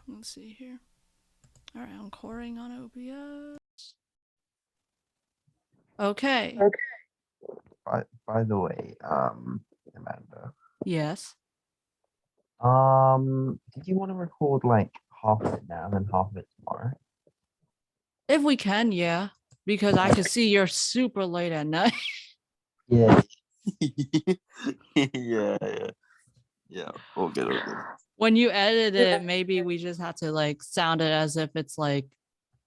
Let's see here. All right, I'm recording on OBS. Okay. Okay. By the way, Amanda, Yes. did you want to record like half of it now and then half of it tomorrow? If we can, yeah. Because I can see you're super late at night. Yeah. Yeah. Yeah. All good, all good. When you edit it, maybe we just have to like sound it as if it's like,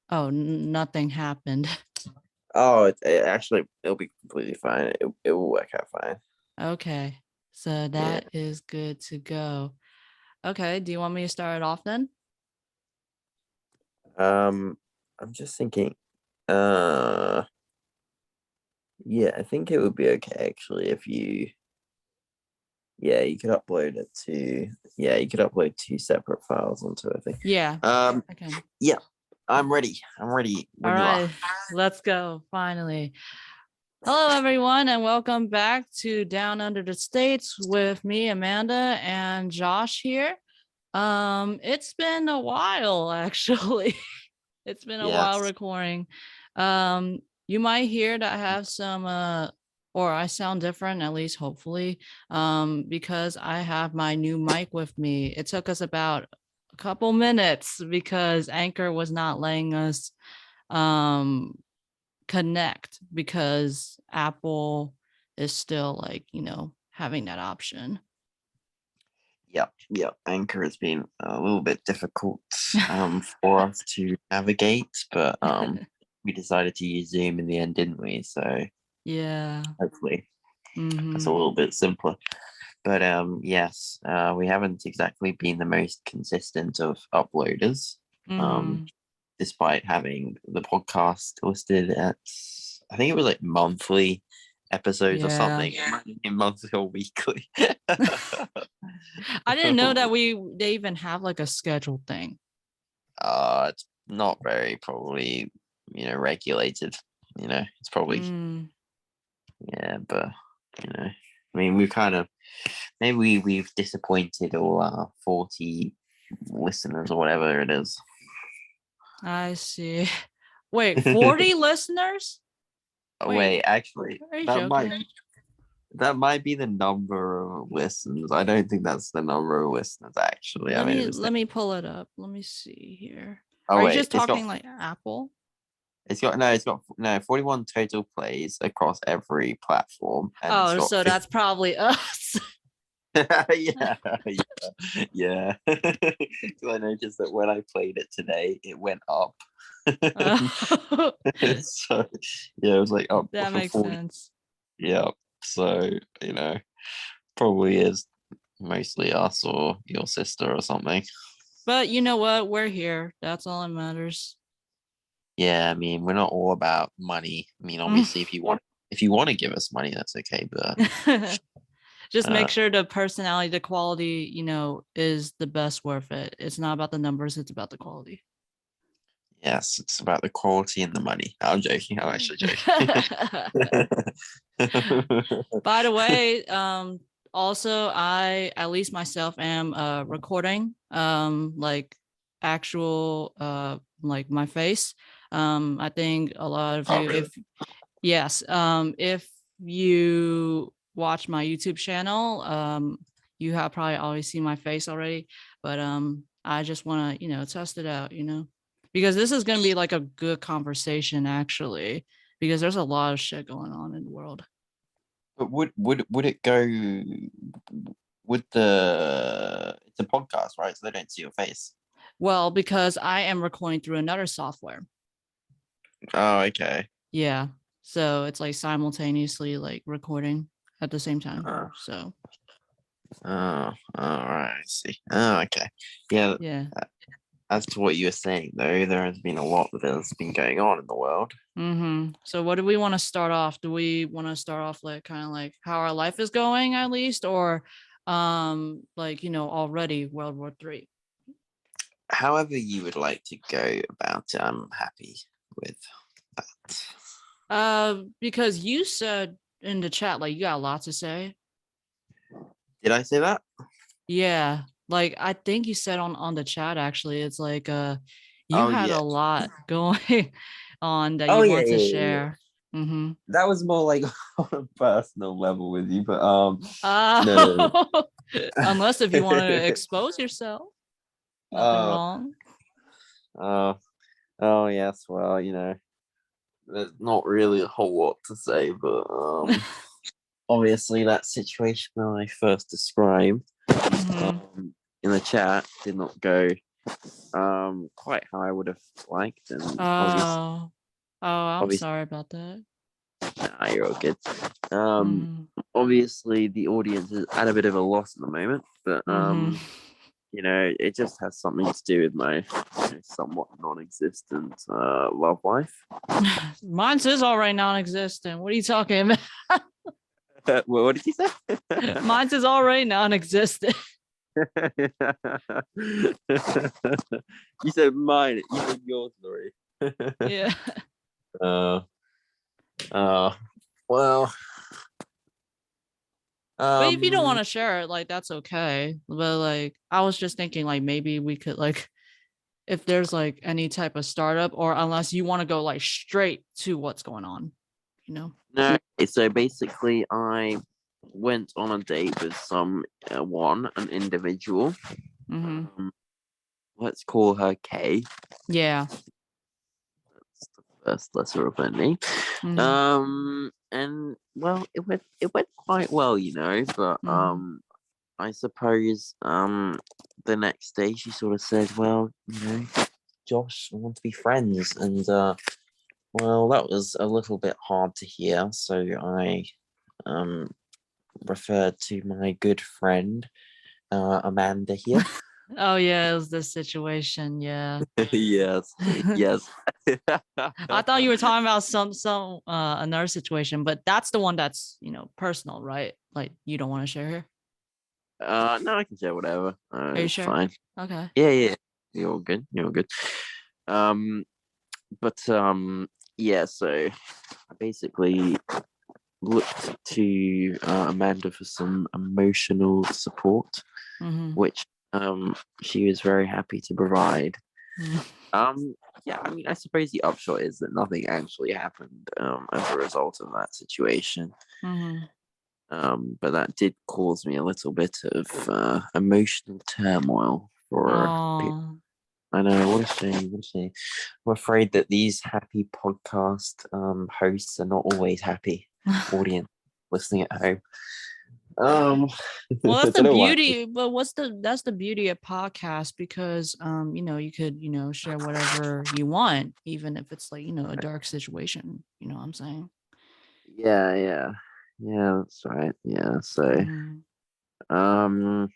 oh, nothing happened. Oh, it'll be completely fine. It will work out fine. Okay. So Yeah. that is good to go. Okay. Do you want me to start it off then? Um, I'm just thinking, uh, yeah, I think it would be okay actually if you could upload it to, you could upload two separate files onto it, I think. Yeah, Um, I can. yeah, I'm ready. I'm ready All when you are. right. Let's go. Finally. Hello, everyone, and welcome back to Down Under the States with me, Amanda, and Josh here. It's been a while, actually. It's been a while Yes. recording. You might hear that I have some or I sound different, at least hopefully, because I have my new mic with me. It took us about a couple minutes because Anchor was not letting us um connect because Apple is still like, having that option. Yep. Yep. Anchor has been a little bit difficult for us to navigate, but we decided to use Zoom in the end, didn't we? So Yeah. hopefully it's a Mm-hmm. little bit simpler. But yes, we haven't exactly been the most consistent of uploaders. Um, Mm-hmm. despite having the podcast listed at, I think it was like monthly episodes or Yeah. something. It might be monthly or weekly. I didn't know that they even have like a scheduled thing. It's not very probably, regulated. It's probably, Mm, yeah, but I mean, we kind of, maybe we've disappointed all our 40 listeners or whatever it is. I see. Wait, 40 listeners? Oh, Wait, wait, actually, are you joking? that might be the number of listeners. I don't think that's the number of listeners actually. I Let made a me mistake. let me pull it up. Let me see here. Oh Are you wait, just talking like Apple? it's got no 41 total plays across every platform, and it's Oh, got so 50. that's probably us. Yeah, yeah. Because I noticed that when I played it today, it went up. Oh, So yeah, it was like up that for makes 40. sense. Yeah. So, probably is mostly us or your sister or something. But you know what? We're here. That's all that matters. Yeah, I mean, we're not all about money. I mean, obviously, if you want to give us money, that's okay. But Just uh, make sure the personality, the quality, is the best worth it. It's not about the numbers, it's about the quality. yes, it's about the quality and the money. I'm joking. I'm actually joking. By the way, also I at least myself am recording like actual like my face. I think a lot of Oh, you, really? if you watch my YouTube channel, you have probably always seen my face already, but I just want to, test it out, because this is going to be like a good conversation actually, because there's a lot of shit going on in the world. But would it go? Would the it's a podcast, right? So they don't see your face. Well, because I am recording through another software. Oh, okay. Yeah. So it's like simultaneously like recording at the same time. Uh, So all right. I see. Oh, okay. Yeah. yeah. As to what you were saying, though, there has been a lot that has been going on in the world. So what do we want to start off? Do we want to start off like kind of like how our life is going at least, or like already World War III? However, you would like to go about it, I'm happy with that. Because you said in the chat like you got a lot to say. Did I say that? Yeah. Like I think you said on the chat actually, it's like you Oh had yeah. a lot going on that Oh you yeah, want to yeah, yeah, yeah. share. Mm-hmm. That was more like on a personal level with you, but no, no, Oh, unless if you want to no. expose yourself, nothing uh, wrong. uh, oh yes. Well, there's not really a whole lot to say, but obviously that situation that I first described Mm-hmm. um in the chat did not go quite how I would have liked, and obviously, Oh, oh, I'm obviously, sorry about that. nah, you're all good. Um, Mm-hmm. obviously the audience is at a bit of a loss at the moment, but Mm-hmm. it just has something to do with my somewhat non-existent love life. Mine's is already non-existent. What are you talking about? What did you say? Mine's is already non-existent. You said mine. You said yours, Lori. Yeah. uh, uh, well, But if you don't want um, to share it, like that's okay. But like I was just thinking like maybe we could like if there's like any type of startup or unless you want to go like straight to what's going on, you know? no. So basically, I went on a date with an individual. Mm-hmm. Um, let's call her K. Yeah. That's the first letter of her name. Mm-hmm. And well, it went quite well, but Mm-hmm. I suppose the next day she sort of said, well, Josh, I want to be friends, and well, that was a little bit hard to hear, so I um referred to my good friend Amanda here. Oh yeah, it was this situation. Yeah. Yes, yes. I thought you were talking about some another situation, but that's the one that's personal, right? Like you don't want to share here. No, I can say whatever. Are you It's sure? fine. Okay. Yeah, yeah. You're all good. You're all good. Um, but yeah. So I basically looked to Amanda for some emotional support, Mm-hmm. which she was very happy to provide. Mm-hmm. Um, yeah, I mean, I suppose the upshot is that nothing actually happened as a result of that situation. Mm-hmm. But that did cause me a little bit of emotional turmoil for. Oh. I know, what a shame, what a shame. I'm afraid that these happy podcast hosts are not always happy. Audience listening at home. Um, Well, I that's don't the know why. beauty, but that's the beauty of podcast because you could, share whatever you want, even if it's like, a dark situation. You know what I'm saying? Yeah, yeah, yeah. That's right. Yeah. So, Mm-hmm. um,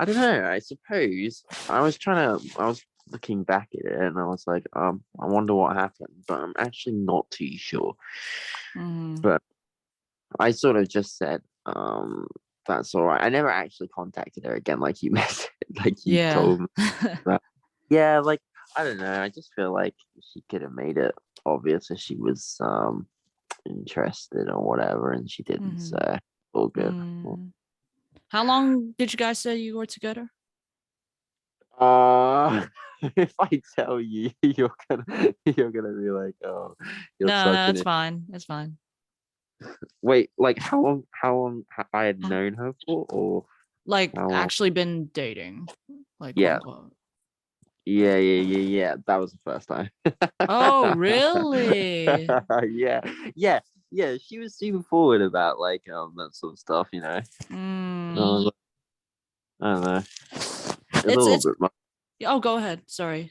I don't know. I suppose I was looking back at it, and I was like, I wonder what happened, but I'm actually not too sure. Mm-hmm. But I sort of just said, that's all right. I never actually contacted her again, like you mentioned, like you Yeah. told me. But yeah, like I don't know. I just feel like she could have made it obvious if she was interested or whatever, and she didn't. So Mm-hmm. all good. Mm. How long did you guys say you were together? Uh, if I tell you, you're gonna be like, oh, you're No, such no, an it's fine. It's fine. wait. Like how long? I had Huh. known her for, or Like how long? actually been dating, like quote Yeah, unquote. yeah. That was the first time. Oh, really? Yeah, yeah, yeah. She was super forward about like that sort of stuff. I Mm. was like, I don't know. It's a little It's bit much. oh, go ahead. Sorry.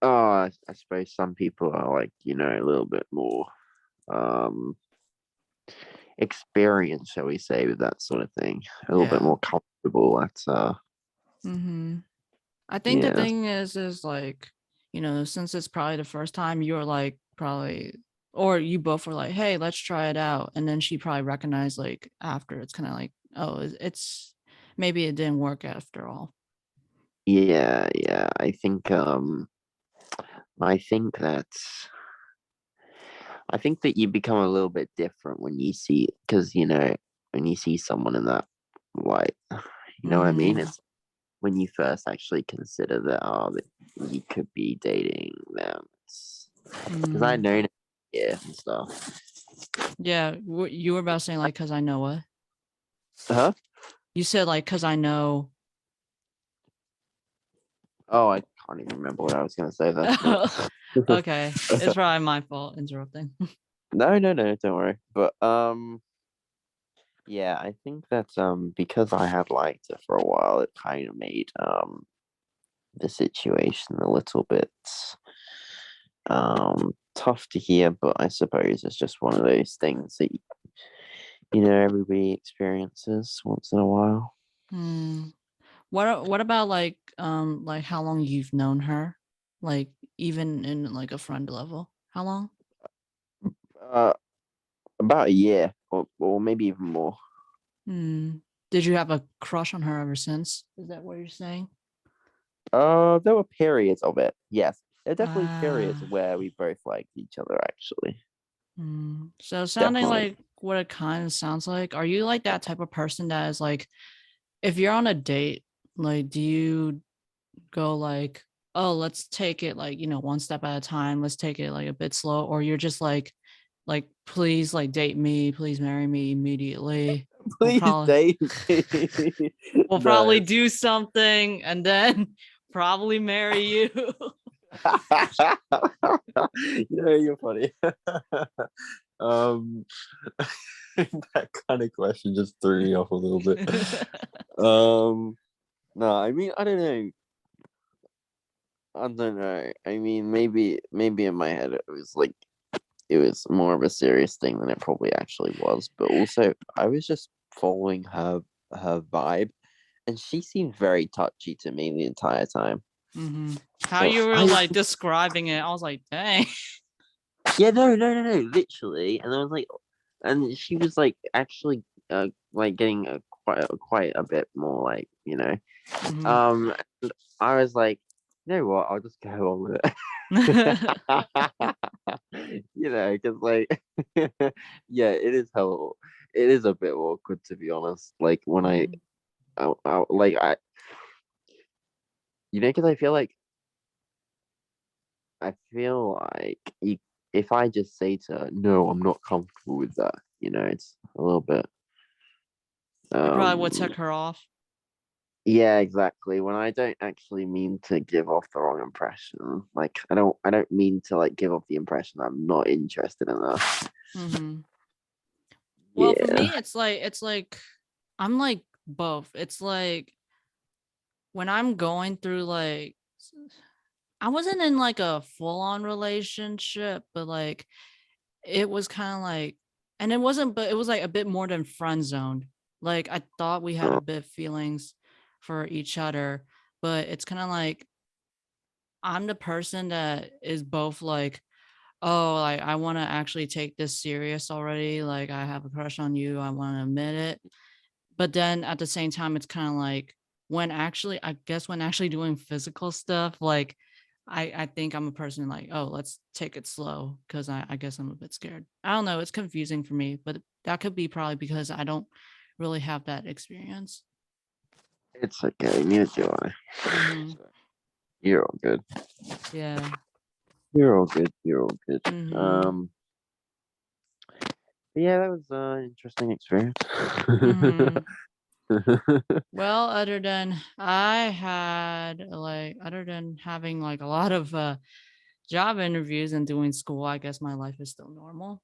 Oh, I suppose some people are like a little bit more um experienced, shall we say, with that sort of thing. A little bit Yeah. more comfortable at Mm-hmm. I think the yeah. thing is like, since it's probably the first time you're like probably or you both were like, hey, let's try it out. And then she probably recognized like after it's kind of like, oh, it's maybe it didn't work after all. Yeah. I think that you become a little bit different when you see, because when you see someone in that light, You know what I mean? Mhm. It's when you first actually consider that, that you could be dating them. Because I Mhm. know yeah and stuff. Yeah, you were about saying like cuz I know what? Huh? You said like cuz I know. Oh, I can't even remember what I was gonna say there. No. Okay. It's probably my fault interrupting. No, don't worry. But yeah, I think that because I had liked it for a while, it kind of made the situation a little bit tough to hear, but I suppose it's just one of those things that you know everybody experiences once in a while. Hmm. What about like how long you've known her? Like even in like a friend level. How long? Uh, about a year, or maybe even more. Hmm. Did you have a crush on her ever since? Is that what you're saying? There were periods of it. Yes, there are definitely periods Ah. where we both liked each other. Actually, So sounding definitely. like what it kind of sounds like, are you like that type of person that is like, if you're on a date, like, do you go like, oh, let's take it like, one step at a time, let's take it like a bit slow, or you're just like, please, like, date me, please marry me immediately. We'll Please probably date me. we'll No. probably do something and then probably marry you. Yeah, you're funny. um, that kind of question just threw me off a little bit. No, I mean, I don't know. I don't know. I mean, maybe in my head it was more of a serious thing than it probably actually was. But also, I was just following her vibe, and she seemed very touchy to me the entire time. Hmm. How So you were I like describing it, I was like, dang. yeah, no, literally. And I was like, and she was like actually like getting quite a bit more like Hmm. um and I was like, you know what, I'll just go along with it. Because like yeah, it is a bit awkward to be honest. Like when Hmm. I because I feel like if I just say to her, no, I'm not comfortable with that, it's a little bit, It probably would um, tick her off. yeah, exactly. When I don't actually mean to give off the wrong impression, like I don't mean to like give off the impression I'm not interested in her. Hmm. Well, for Yeah. me, it's like I'm like both. It's like when I'm going through like I wasn't in like a full on relationship, but like it was kind of like, and it wasn't, but it was like a bit more than friend zoned. Like I thought we had a Oh, bit of feelings for each other, but it's kind of like I'm the person that is both like, oh, like I want to actually take this serious already. Like I have a crush on you. I want to admit it. But then at the same time, it's kind of like I guess when actually doing physical stuff, like I think I'm a person like, oh, let's take it slow because I guess I'm a bit scared. I don't know. It's confusing for me, but that could be probably because I don't really have that experience. it's okay. Neither do I. Hmm. So, you're all good. Yeah. You're all good. You're all good. Hmm. But yeah, that was an interesting experience. Hmm. Well, other than having like a lot of job interviews and doing school, I guess my life is still normal.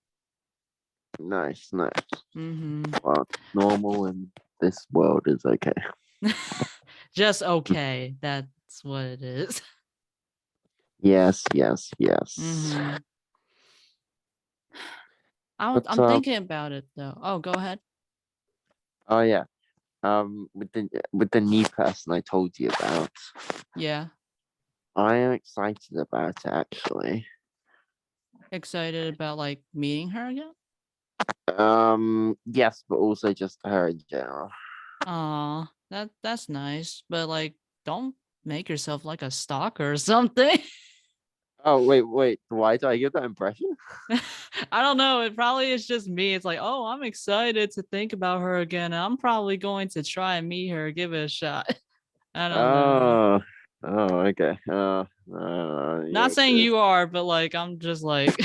Nice, nice. Hmm. Well, normal in this world is okay. Just okay. That's what it is. Yes, yes, yes. Hmm. But I'm thinking about it though. Oh, go ahead. oh yeah, with the new person I told you about, Yeah. I am excited about it actually. Excited about like meeting her again? Yes, but also just her in general. Aw, that's nice. But like don't make yourself like a stalker or something. Oh wait. Why do I give that impression? I don't know. It probably is just me. It's like, oh, I'm excited to think about her again. I'm probably going to try and meet her, give it a shot. I don't know. Oh, okay. Not You're saying good. you are, but like I'm just like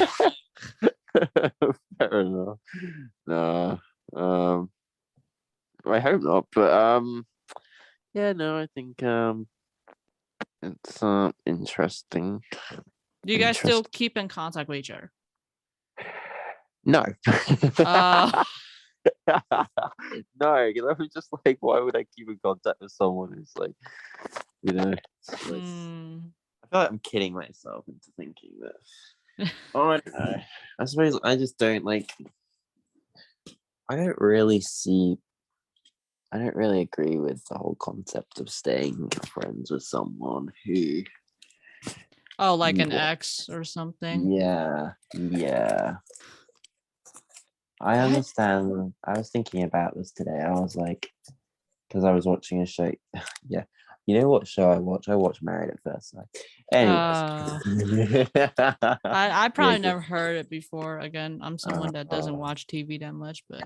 Fair enough. No, I hope not. But yeah, no, I think it's interesting. do you guys still Interesting. keep in contact with each other? No. Uh No, you know, just like, why would I keep in contact with someone who's like, you know, mm, I feel like I'm kidding myself into thinking that. Oh, I don't know. I suppose I just don't like. I don't really see. I don't really agree with the whole concept of staying friends with someone who oh, like you an what? ex or something. Yeah. I I understand. I was thinking about this today. I was like, because I was watching a show. Yeah, you know what show I watch? I watch Married at First Sight. Anyways, uh yeah, I probably good. never heard it before. Again, I'm someone that doesn't Uh, watch TV that much, but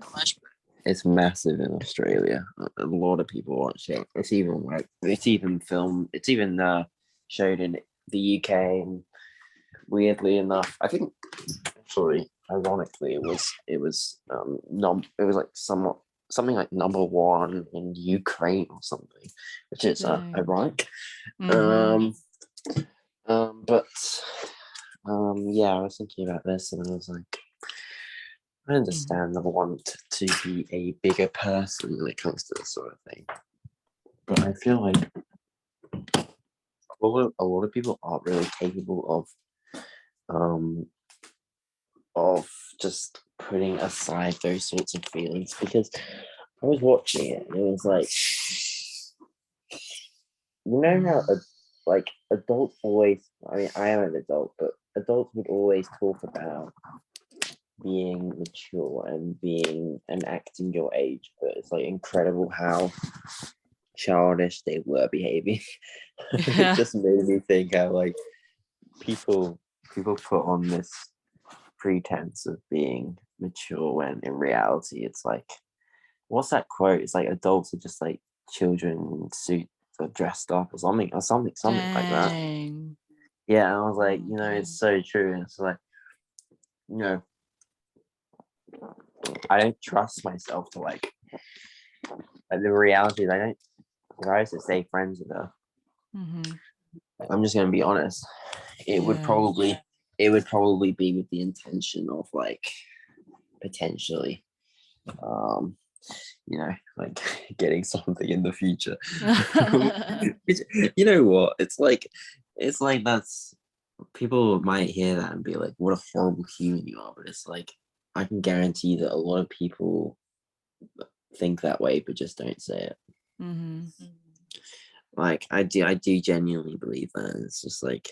it's massive in Australia. A lot of people watch it. It's even filmed. It's even showed in the UK. And weirdly enough, I think actually, ironically, it was like something like number one in Ukraine or something, which is dang. ironic. Mm-hmm. Um, but yeah, I was thinking about this and I was like, I Mm-hmm. understand the want to be a bigger person when it comes to this sort of thing, but I feel like a lot of people aren't really capable um of just putting aside those sorts of feelings because I was watching it and it was like, you know how Mm-hmm. like adults always, I mean, I am an adult, but adults would always talk about being mature and being and acting your age, but it's like incredible how childish they were behaving. It Yeah. just made me think how like people people put on this pretense of being mature when in reality it's like, what's that quote? It's like adults are just like children in suits or dressed up or something like that. Dang. Yeah, and I was like, Oh, it's dang. so true. And it's like, you know, I don't trust myself to like the reality is I don't if I was to stay friends with her, Mm-hmm. I'm just gonna be honest. It would Yeah. probably it would probably be with the intention of like potentially um like getting something in the future. You know what? It's like that's people might hear that and be like, what a horrible human you are. But it's like I can guarantee that a lot of people think that way but just don't say it. Mm-hmm. Like I do genuinely believe that. It's just like,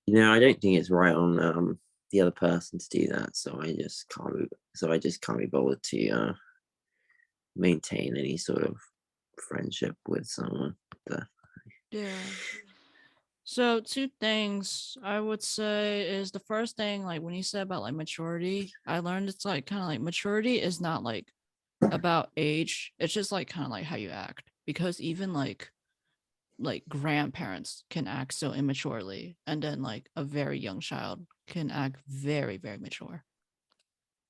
I don't think it's right on the other person to do that. So I just can't be bothered to maintain any sort of friendship with someone. That, Yeah. So two things I would say is the first thing, like when you said about like maturity, I learned it's like kind of like maturity is not like about age. It's just like kind of like how you act. Because even like grandparents can act so immaturely, and then like a very young child can act very, very mature.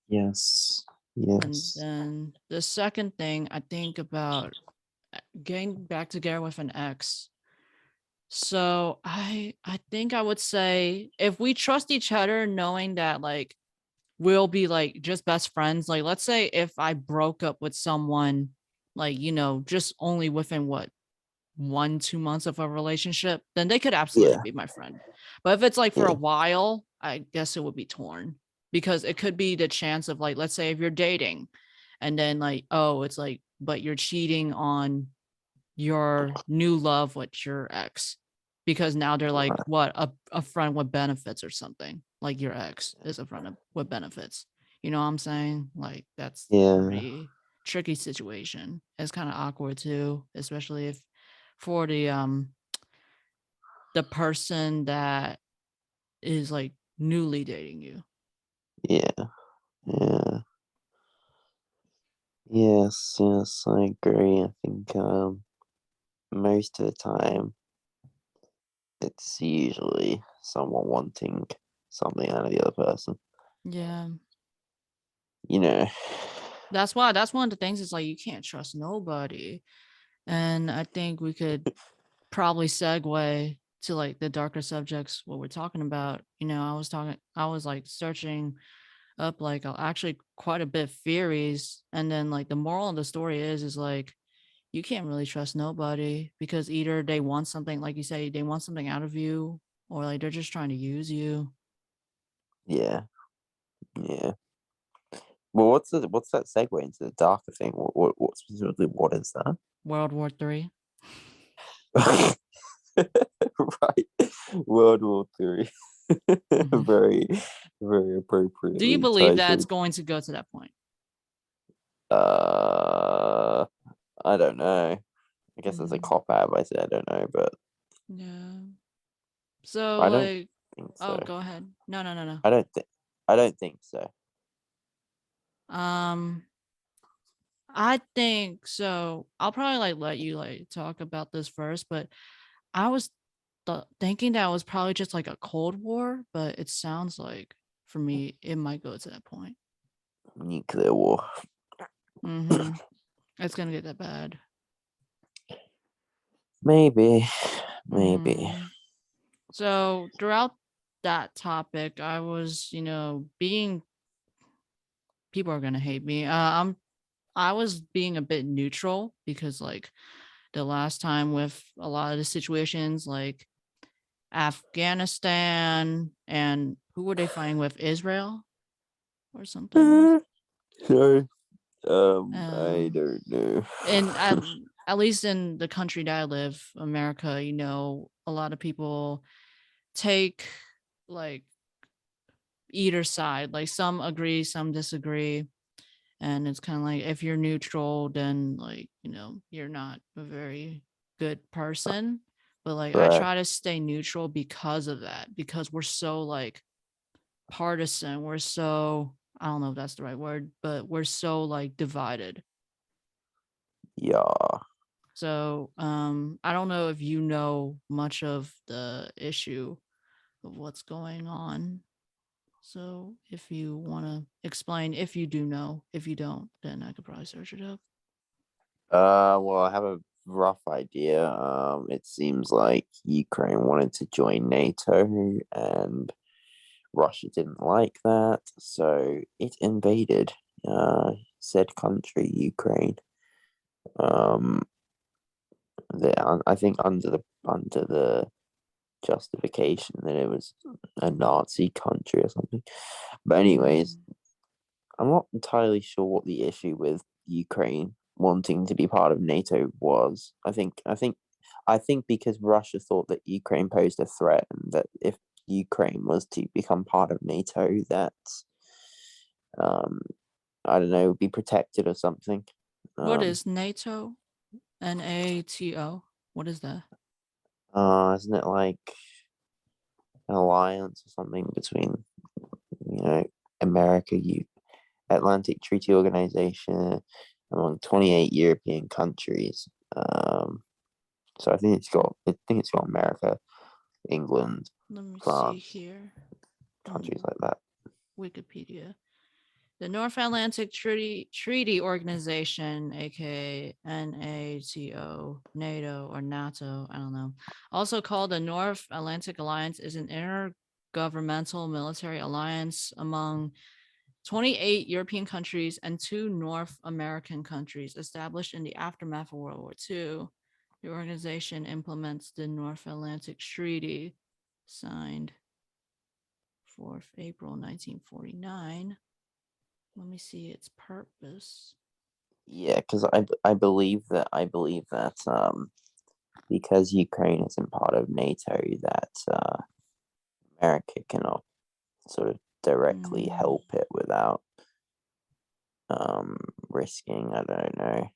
yes, And yes, then the second thing I think about getting back together with an ex. So I think I would say if we trust each other, knowing that like we'll be like just best friends. Like let's say if I broke up with someone, like just only within what 1-2 months of a relationship, then they could absolutely yeah, be my friend. But if it's like for yeah, a while, I guess it would be torn because it could be the chance of like, let's say if you're dating and then like, oh, it's like, but you're cheating on your new love with your ex because now they're like right, what a friend with benefits or something, like your ex is a friend with benefits. You know what I'm saying? Like that's a yeah, pretty tricky situation. It's kind of awkward too, especially if for the person that is like newly dating you. Yeah. Yeah. Yes, I agree. I think most of the time it's usually someone wanting something out of the other person. Yeah. You know. That's why that's one of the things is like you can't trust nobody. And I think we could probably segue to like the darker subjects what we're talking about. I was like searching up like actually quite a bit of theories, and then like the moral of the story is like you can't really trust nobody because either they want something, like you say, they want something out of you, or like they're just trying to use you. Yeah. Yeah. Well, what's that segue into the darker thing? What specifically? What is that? World War III. Right, World War III. Mhm. Very, very Do you appropriately believe that it's titled. going to go to that point? Uh, I don't know. I guess it's a Mhm. cop out if I say I don't know, but Yeah. So I don't like, think oh, so. go ahead. No, no, no, no. I don't think so. Um, I think so. I'll probably like let you like talk about this first, but I was thinking that was probably just like a Cold War, but it sounds like for me it might go to that point. Nuclear war. Mm-hmm. It's gonna get that bad. Maybe, maybe. Mm-hmm. So throughout that topic, I was, being people are gonna hate me. I was being a bit neutral because like the last time with a lot of the situations like Afghanistan and who were they fighting with? Israel or something? So, I Um, don't know. and at least in the country that I live, America, a lot of people take like either side. Like some agree, some disagree. And it's kind of like if you're neutral, then like, you're not a very good person. But like I Right. try to stay neutral because of that, because we're so like partisan. We're so, I don't know if that's the right word, but we're so like divided. Yeah. So I don't know if you know much of the issue of what's going on. So if you want to explain, if you do know, if you don't, then I could probably search it up. Well, I have a rough idea. It seems like Ukraine wanted to join NATO and Russia didn't like that, so it invaded said country, Ukraine. Um, I think under the justification that it was a Nazi country or something. But anyways, Mm. I'm not entirely sure what the issue with Ukraine wanting to be part of NATO was. I think because Russia thought that Ukraine posed a threat and that if Ukraine was to become part of NATO, that um I don't know, be protected or something. What Um is NATO? NATO? What is that? isn't it like an alliance or something between you know America, Atlantic Treaty Organization among 28 European countries. So I think it's got America, England, Let me see France, here. countries On like that. Wikipedia. The North Atlantic Treaty Organization, aka NATO, NATO, or NATO, I don't know, also called the North Atlantic Alliance, is an intergovernmental military alliance among 28 European countries and 2 North American countries established in the aftermath of World War II. The organization implements the North Atlantic Treaty, signed 4th April 1949. Let me see its purpose. Yeah, because I believe that because Ukraine isn't part of NATO, that America cannot sort of directly Mm. help it without risking, I don't know,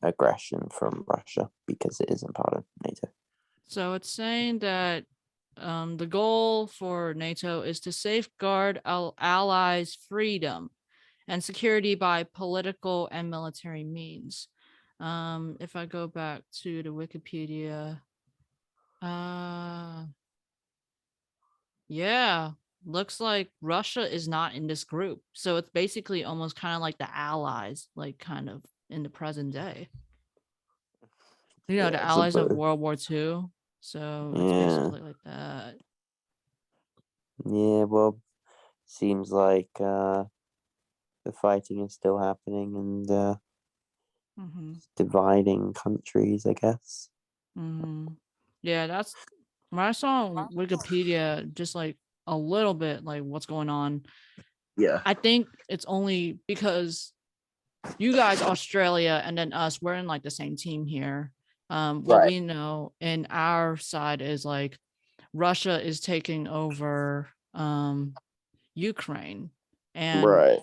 aggression from Russia because it isn't part of NATO. So it's saying that the goal for NATO is to safeguard allies' freedom and security by political and military means. If I go back to the Wikipedia, yeah, looks like Russia is not in this group. So it's basically almost kind of like the allies, like kind of in the present day. The Yeah, allies of suppose. World War II. So it's Yeah. basically like that. Yeah, well, seems like the fighting is still happening and Mm-hmm. dividing countries, I guess. Mm-hmm. Yeah, that's when I saw on Wikipedia just like a little bit like what's going on. Yeah. I think it's only because you guys, Australia, and then us, we're in like the same team here. What Right. we know in our side is like Russia is taking over Ukraine. And Right.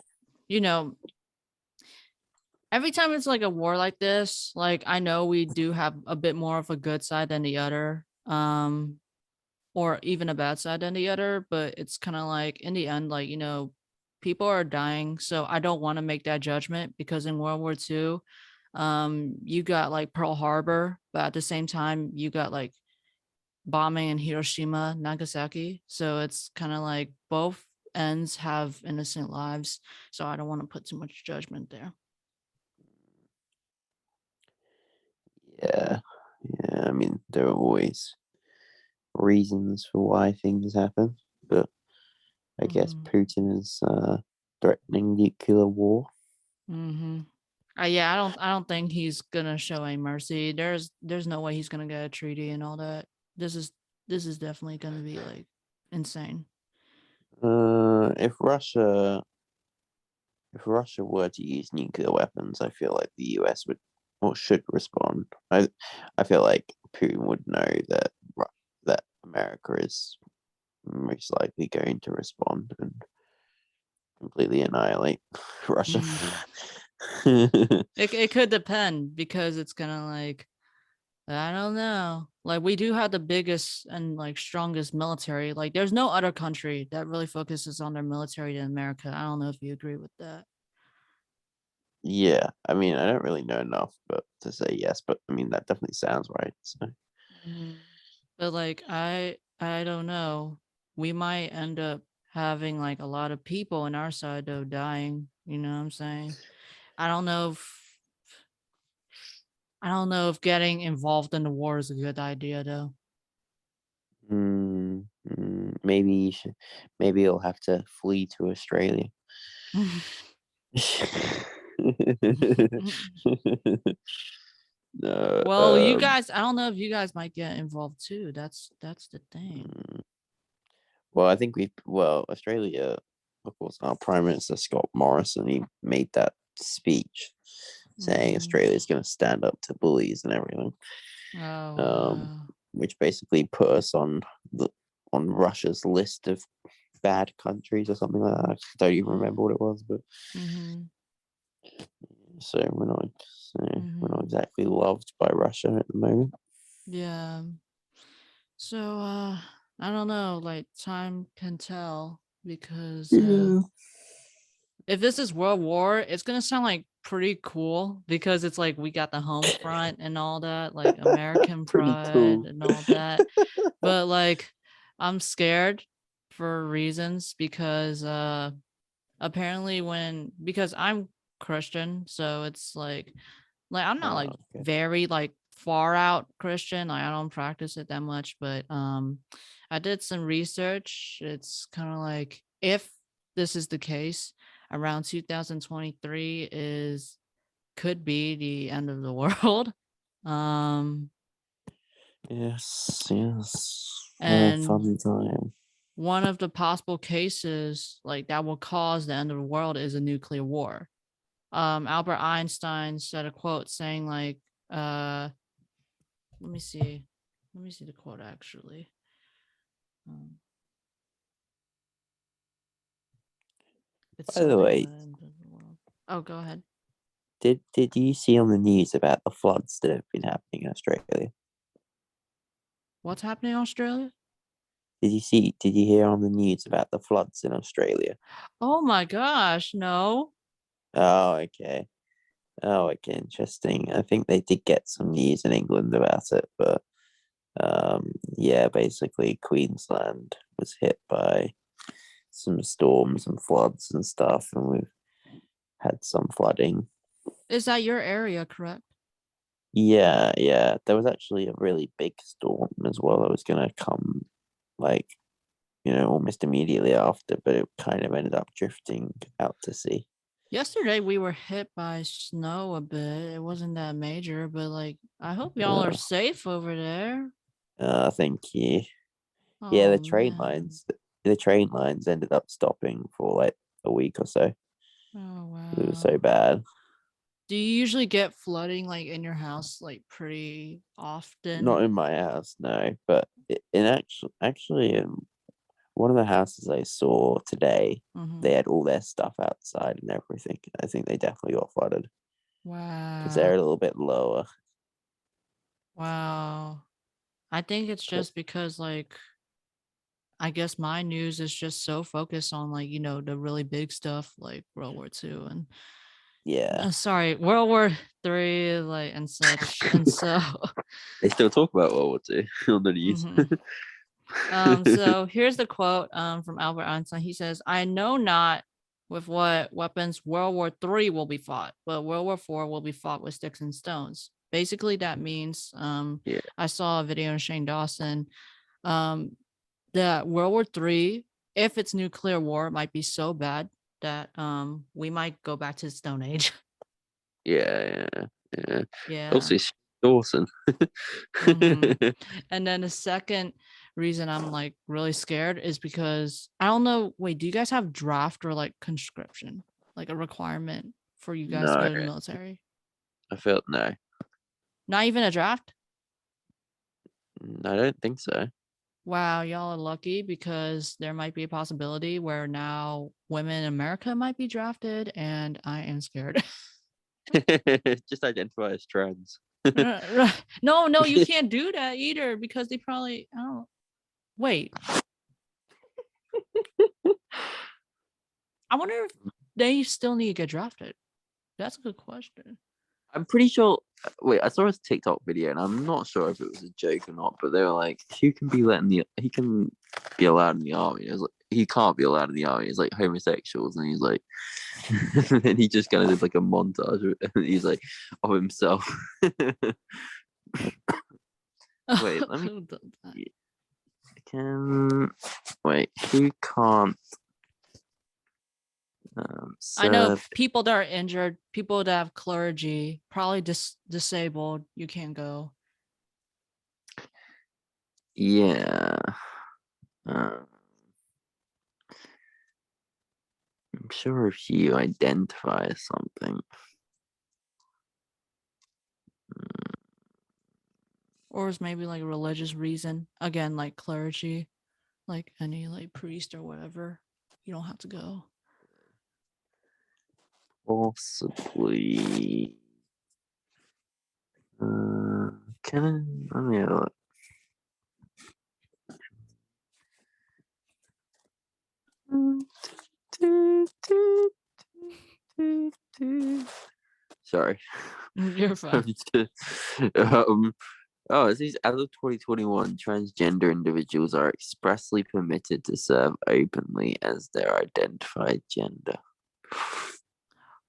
every time it's like a war like this, like I know we do have a bit more of a good side than the other. Or even a bad side than the other, but it's kind of like in the end, like, people are dying. So I don't want to make that judgment because in World War II, you got like Pearl Harbor, but at the same time, you got like bombing in Hiroshima, Nagasaki. So it's kind of like both ends have innocent lives. So I don't want to put too much judgment there. Yeah. Yeah. I mean, there are always reasons for why things happen, but I guess Mhm. Putin is threatening nuclear war. Mm-hmm. Yeah, I don't think he's gonna show any mercy. There's no way he's gonna get a treaty and all that. This is this is definitely gonna be like insane. If Russia were to use nuclear weapons, I feel like the US would or should respond. I feel like Putin would know that America is most likely going to respond and completely annihilate Russia. It could depend because it's gonna like I don't know. Like we do have the biggest and like strongest military. Like there's no other country that really focuses on their military than America. I don't know if you agree with that. Yeah, I mean, I don't really know enough, but to say yes, but I mean that definitely sounds right. So. Mhm. But like I don't know. We might end up having like a lot of people on our side though dying. You know what I'm saying? I don't know if I don't know if getting involved in the war is a good idea though. Maybe maybe you'll have to flee to Australia. No, Well, you guys, I don't know if you guys might get involved too. That's the thing. well, I think Australia, of course, our Prime Minister Scott Morrison, he made that speech saying Mhm. Australia is going to stand up to bullies and everything, Oh wow. which basically put us on Russia's list of bad countries or something like that. I don't even remember what it was, but Mhm. so we're not Mhm. exactly loved by Russia at the moment. Yeah. So I don't know, like time can tell because Yeah, if this is World War, it's gonna sound like pretty cool because it's like we got the home front and all that, like American pretty pride cool. and all that. But like I'm scared for reasons because apparently because I'm Christian, so it's like I'm not like Okay. very like far out Christian. Like I don't practice it that much, but I did some research. It's kind of like if this is the case, around 2023 is could be the end of the world. Um Yes. and Fun time. one of the possible cases like that will cause the end of the world is a nuclear war. Albert Einstein said a quote saying like let me see. Let me see the quote actually. Um, it's By the something way, that ended the world. Oh, go ahead. did you see on the news about the floods that have been happening in Australia? What's happening in Australia? Did you hear on the news about the floods in Australia? Oh my gosh, no. Oh, okay. Oh, okay, interesting. I think they did get some news in England about it, but yeah, basically Queensland was hit by some storms and floods and stuff, and we've had some flooding. Is that your area, correct? Yeah, yeah. There was actually a really big storm as well that was gonna come like, almost immediately after, but it kind of ended up drifting out to sea. Yesterday we were hit by snow a bit. It wasn't that major, but like I hope y'all are Uh, safe over there. thank you. Yeah, Oh man. the train lines ended up stopping for like a week or so. Oh It was so wow. bad. Do you usually get flooding like in your house like pretty often? Not in my house, no, but in actually in one of the houses I saw today, Hmm. they had all their stuff outside and everything. I think they definitely got flooded because they're Wow. a little bit lower. Wow. I think it's But just because like I guess my news is just so focused on like, the really big stuff like World War II and yeah, sorry, World War III, like and such. And so they still talk about World War II on the news. mhm. So here's the quote from Albert Einstein. He says, I know not with what weapons World War III will be fought, but World War IV will be fought with sticks and stones. Basically, that means Yeah, I saw a video of Shane Dawson um, that World War III, if it's nuclear war, might be so bad that we might go back to the Stone Age. yeah. Yeah. Also, it's Dawson. Hmm. And then the second reason I'm like really scared is because I don't know. Wait, do you guys have draft or like conscription, like a requirement for you guys to No, go to the military? I felt no. Not even a draft? I don't think so. Wow, y'all are lucky because there might be a possibility where now women in America might be drafted, and I am scared. Just identify as trans. No, no, you can't do that either because they probably, oh, wait. I wonder if they still need to get drafted. That's a good question. I'm pretty sure. Wait, I saw a TikTok video, and I'm not sure if it was a joke or not. But they were like, "Who can be let in the? He can be allowed in the army." It was like, he can't be allowed in the army. It's like homosexuals, and he's like, and then he just kind of did like a montage. He's like of himself. Wait, let me. Who does that? Can wait. Who can't I know serve? people that are injured, people that have clergy, probably disabled. You can't go. Yeah. Uh, I'm sure if you identify as something. Or it's maybe like a religious reason. Again, like clergy, like any like priest or whatever. You don't have to go. Possibly. Can I? Let me have a look. Sorry. You're fine. um, it says as of 2021, transgender individuals are expressly permitted to serve openly as their identified gender.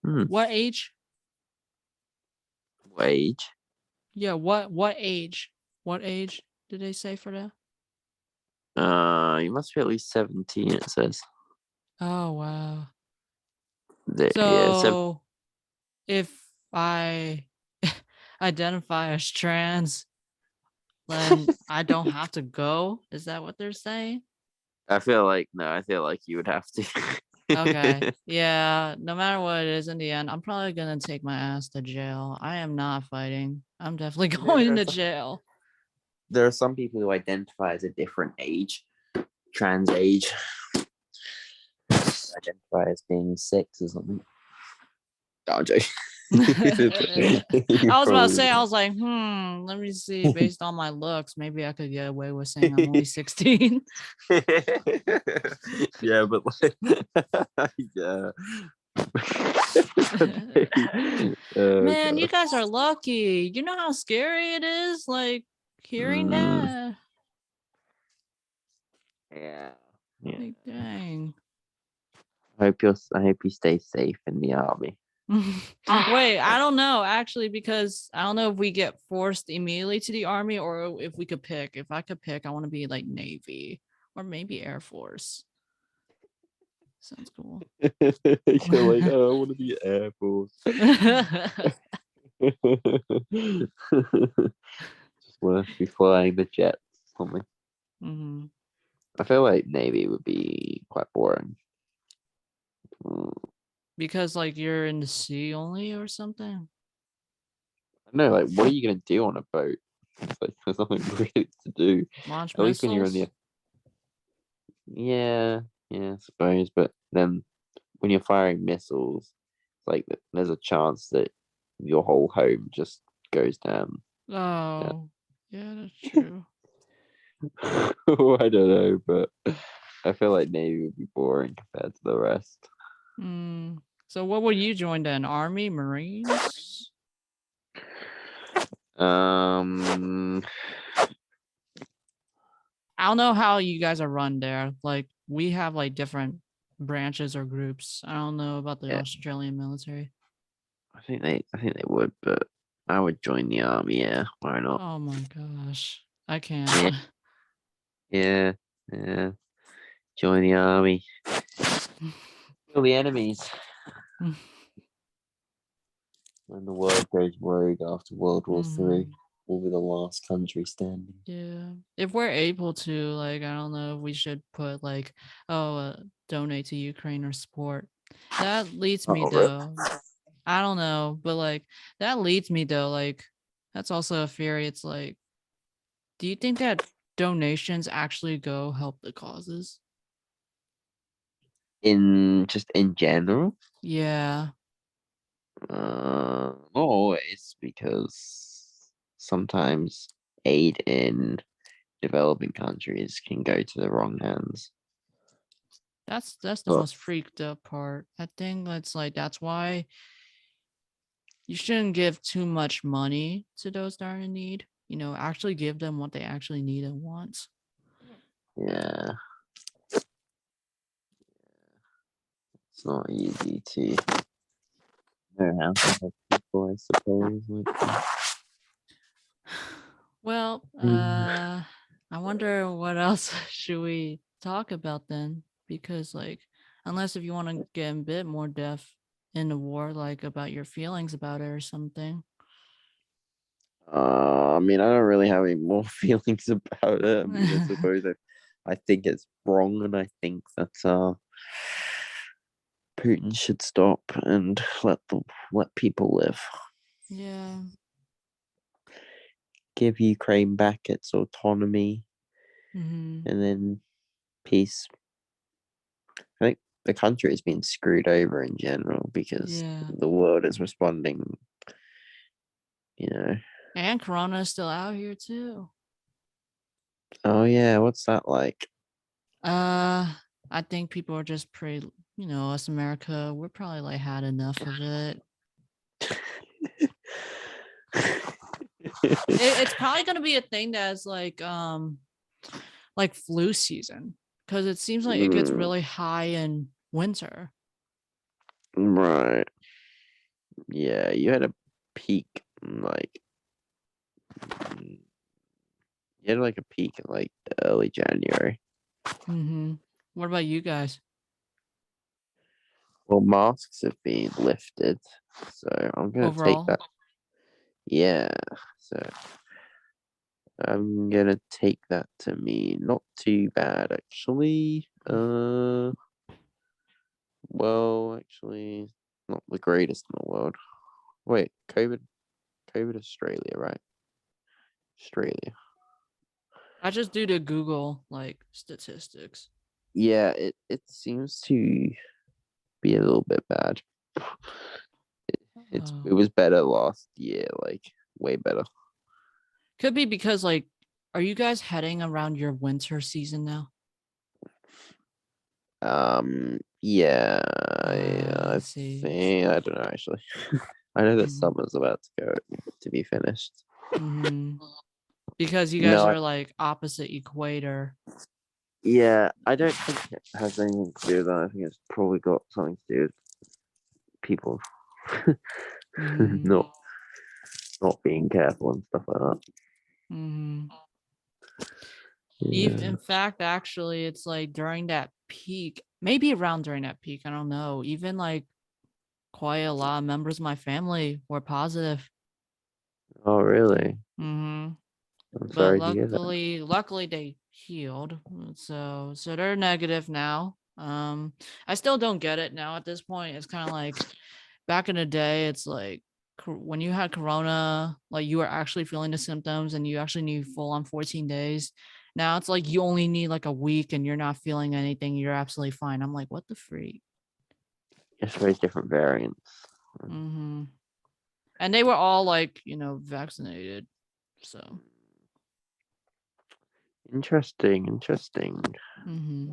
What age? Wage. Yeah, what age? What age did they say for that? You must be at least 17, it says. Oh wow. There, yeah, So if I identify as trans, then I don't have to go. Is that what they're saying? I feel like no, I feel like you would have Okay. to. Yeah. No matter what it is in the end, I'm probably gonna take my ass to jail. I am not fighting. I'm definitely going to jail. There are some people who identify as a different age, trans age, identify as being 6 or something. Oh, I'm joking. I You was about to probably say, I would. was like, let me see. Based on my looks, maybe I could get away with saying I'm only 16. Yeah, but like, yeah. Man, you God. guys are lucky. You know how scary it is, like hearing Mm, that. yeah. Yeah. Like, dang. I hope you stay safe in the army. Wait, I don't know actually, because I don't know if we get forced immediately to the army or if we could pick. If I could pick, I want to be like Navy or maybe Air Force. Sounds cool. You're like, oh, I want to be Air Force. Just want to be flying the jets or something. hmm I feel like Navy would be quite boring. Mm, Because like you're in the sea only or something. I don't know, like, what are you gonna do on a boat? It's like there's nothing really to do. Launch At least when you're in missiles. the yeah, I suppose. But then when you're firing missiles, it's like there's a chance that your whole home just goes down. Oh, yeah, that's true. I don't know, but I feel like Navy would be boring compared to the rest. So what would you join then? Army, Marines? Um, I don't know how you guys are run there. Like we have like different branches or groups. I don't know about the yeah, Australian military. I think they would, but I would join the army. Yeah, why not? Oh my gosh. I can't. Yeah, yeah, yeah. Join the army. Kill the enemies. When the world goes rogue after World War Three, Mhm. we'll be the last country standing. Yeah. If we're able to, like, I don't know, if we should put like, oh, donate to Ukraine or support. That leads me Oh, really? though. I don't know, but like that leads me though, like that's also a theory. It's like, do you think that donations actually go help the causes? In just in general, Yeah. not always, because sometimes aid in developing countries can go to the wrong hands. That's the But most freaked up part. I think that's like that's why you shouldn't give too much money to those that are in need. You know, actually give them what they actually need and want. yeah, it's not easy to know how to help people, I suppose. Like, Well, mm, I wonder what else should we talk about then? Because like, unless if you want to get a bit more depth in the war, like about your feelings about it or something. I mean, I don't really have any more feelings about it. I mean, I suppose I think it's wrong, and I think that Putin should stop and let people live. Yeah. Give Ukraine back its autonomy, hmm and then peace. I think the country has been screwed over in general because Yeah. the world is responding. You know, And Corona is still out here too. oh yeah, what's that like? Uh, I think people are just pretty, us America, we're probably like had enough of it. It's probably gonna be a thing that's like flu season because it seems like it gets Mm, really high in winter. right. Yeah, you had a peak like mm, you had like a peak in like early January. What about you guys? Well, masks have been lifted, so I'm gonna take Overall? that. Yeah, so I'm gonna take that to mean not too bad actually. Well, actually, not the greatest in the world. Wait, COVID Australia, right? Australia. I just do the Google like statistics. Yeah, it seems to be a little bit bad. It was better last year, like way better. Could be because like, are you guys heading around your winter season now? Yeah, I I see. think I don't know actually. I know that Mhm. summer's about to be finished. Mhm. Because you guys No, are like opposite equator. yeah, I don't think it has anything to do with that. I think it's probably got something to do with people Mhm. not being careful and stuff like that. Mhm. Yeah. In fact, actually, it's like during that peak, maybe around during that peak, I don't know. Even like quite a lot of members of my family were positive. Oh, really? Hmm. I'm But sorry to hear that. luckily they healed. So they're negative now. I still don't get it now at this point. It's kind of like back in the day, it's like when you had corona, like you were actually feeling the symptoms and you actually need full on 14 days. Now it's like you only need like a week and you're not feeling anything. You're absolutely fine. I'm like, what the freak? It's very different variants. Hmm. And they were all like, vaccinated. So. Interesting. Hmm.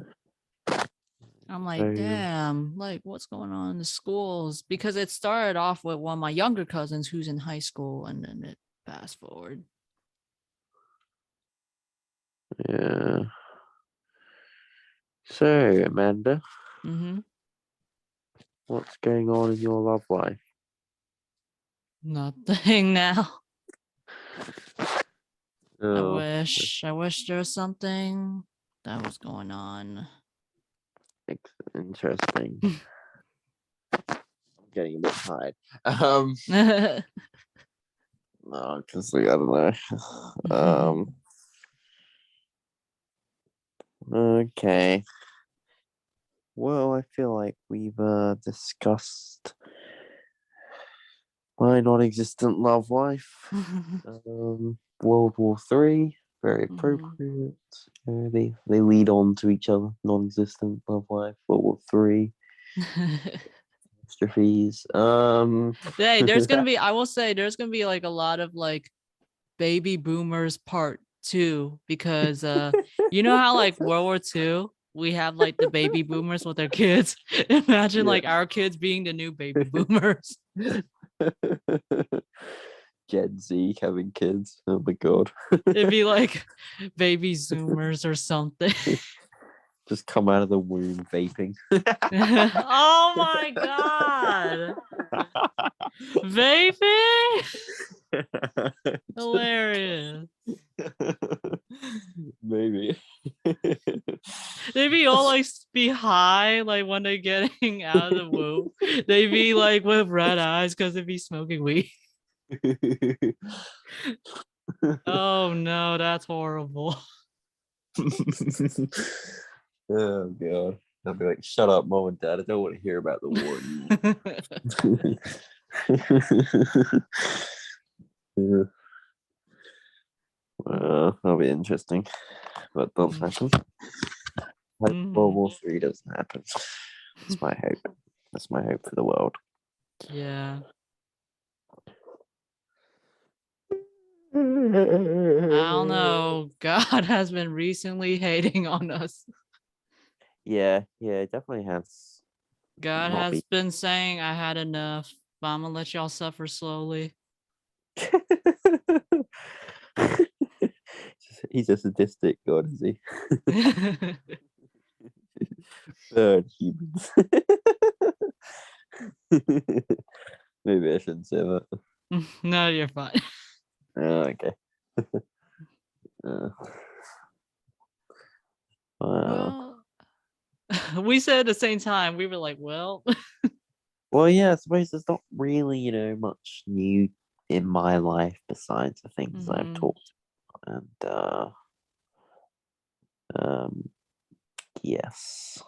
I'm like, So, damn, like what's going on in the schools? Because it started off with one of my younger cousins who's in high school, and then it fast forward. yeah. So, Amanda, Mm-hmm. what's going on in your love life? Nothing now. Oh, I wish there was something that was going on. interesting. I'm getting a bit tired. Um, no, because like, I don't know. Okay. Well, I feel like we've discussed my non-existent love life. World War III, very Mhm. appropriate. They lead on to each other. Non-existent love life. World War III. Catastrophes. Hey, I will say there's gonna be like a lot of like baby boomers part two because you know how like World War II we have like the baby boomers with their kids. Imagine Yeah. like our kids being the new baby boomers. Gen Z having kids. Oh my god. It'd be like baby zoomers or something. Just come out of the womb vaping. Oh my god. Baby. Hilarious. Maybe. They'd be all like be high like when they're getting out of the womb. They'd be like with red eyes because they'd be smoking weed. Oh no, that's horrible. Oh god. I'll be like, shut up, mom and dad. I don't want to hear about the war anymore. Yeah. That'll be interesting. But don't happen. Hope World Mhm. War III doesn't happen. That's my hope. That's my hope for the world. Yeah. Yeah, I don't know. God has been recently hating on us. it definitely has God not has been. been saying I had enough, but I'm gonna let y'all suffer slowly. He's a sadistic god, is he? Third humans. Maybe I shouldn't say that. No, you're fine. Okay. Uh, wow. Well, we said at the same time, we were like, well, Well, yeah, I suppose there's not really, much new in my life besides the things that I've mhm. talked about. And um, yes.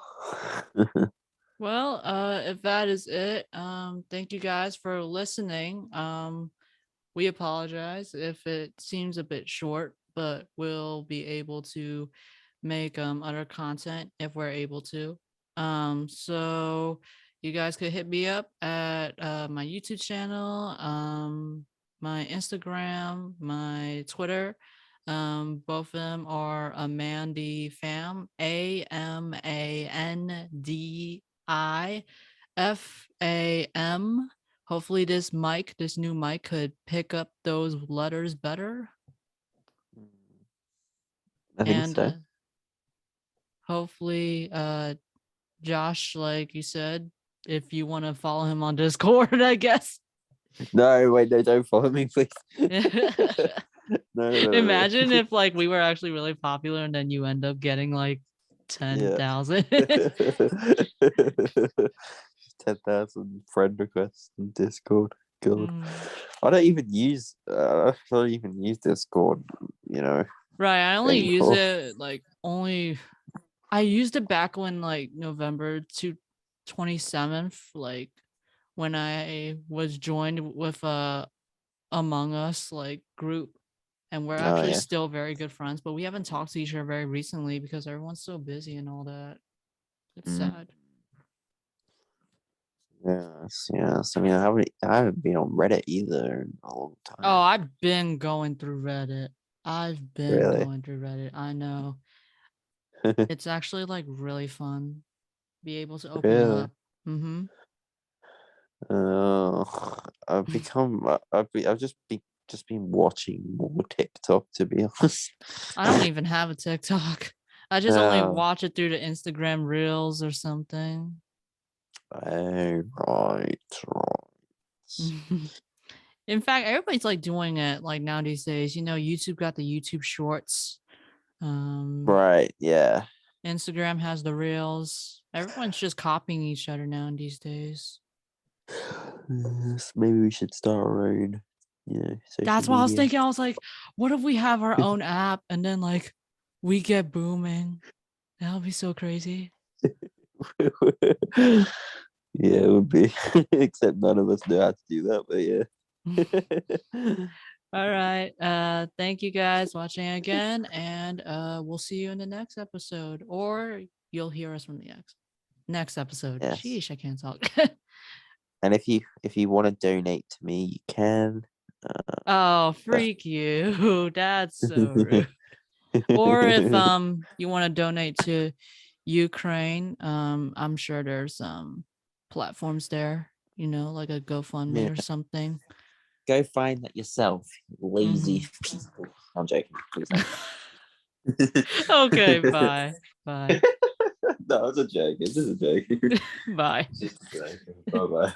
Well, if that is it, thank you guys for listening. We apologize if it seems a bit short, but we'll be able to make other content if we're able to. So you guys could hit me up at my YouTube channel, my Instagram, my Twitter. Both of them are Amandy Fam, AMANDIFAM. Hopefully, this new mic, could pick up those letters better, I think and so. hopefully, Josh, like you said, if you want to follow him on Discord, I guess. No, wait, no, don't follow me, please. No. Imagine if like we were actually really popular and then you end up getting like 10,000. 10,000 friend requests in Discord. God, Mm. I don't even use Discord. You know, Right. I only use anymore. it like I used it back when like November 27th, like when I was joined with Among Us like group, and we're Oh actually yeah. still very good friends, but we haven't talked to each other very recently because everyone's so busy and all that. It's Mm. sad. Yes. I mean, I haven't been on Reddit either in a long time. Oh, I've been going through Reddit. Really? I know. It's actually like really fun. Be able to open Really? up. Mm-hmm. I've just been watching more TikTok, to be honest. I don't even have a TikTok. I just only Oh, watch it through the Instagram Reels or something. right. In fact, everybody's like doing it like now these days. YouTube got the YouTube Shorts. Right, yeah. Instagram has the Reels. Everyone's just copying each other now these days. Yes, maybe we should start our own, social That's what I was media. thinking. I was like, what if we have our own app and then like we get booming? That would be so crazy. Yeah, it would be. Except none of us know how to do that, but yeah. All right. Thank you guys watching again, and we'll see you in the next episode, or you'll hear us from the next episode. Yes. Sheesh, I can't talk. And if you want to donate to me, you can. Oh, freak you. That's so rude. Or if you want to donate to Ukraine, I'm sure there's platforms there, like a GoFundMe Yeah. or something. Go find that yourself, lazy Mhm. people. I'm joking. Please don't. Okay, bye. Bye. No, it's a joke. It's just a joke. Bye. It's just a joke. Bye bye.